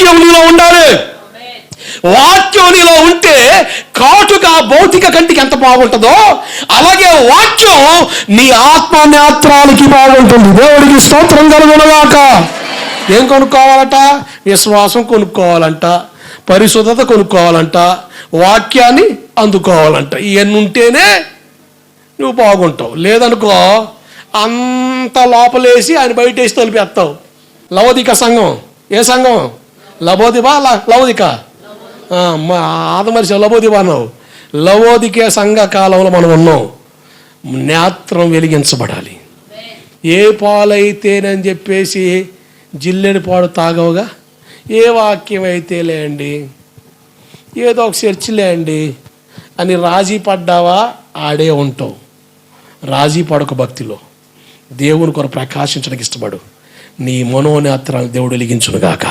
వాక్యం నీలో ఉండాలి. వాక్యం నీలో ఉంటే కాటుగా భౌతిక కంటికి ఎంత బాగుంటుందో అలాగే వాక్యం నీ ఆత్మ నేత్రాలకి బాగుంటుంది. దేవుడికి స్తోత్రం కలుగునుగాక. ఏం కొనుక్కోవాలట? విశ్వాసం కొనుక్కోవాలంట, పరిశుద్ధత కొనుక్కోవాలంట, వాక్యాన్ని అందుకోవాలంట. ఇవన్నీ ఉంటేనే నువ్వు బాగుంటావు. లేదనుకో అంత లోపలేసి ఆయన బయటేసి తలిపేస్తావు. లవోదిక సంఘం, ఏ సంఘం? లవోదిబా లవోదిక ఆదమర్శి లవోదిబా అన్నావు. లవోదికే సంఘ కాలంలో మనం ఉన్నాం. నేత్రం వెలిగించబడాలి. ఏ పాలైతేనని చెప్పేసి జిల్లెడి పాడు తాగవుగా. ఏ వాక్యం అయితే లేండి, ఏదో ఒక చర్చిలే అండి అని రాజీ పడ్డావా ఆడే ఉంటావు. రాజీ పడక భక్తిలో దేవుని కొరకు ప్రకాశించడానికి ఇష్టపడు. నీ మనోనేత్రాన్ని దేవుడు వెలిగించునుగాక.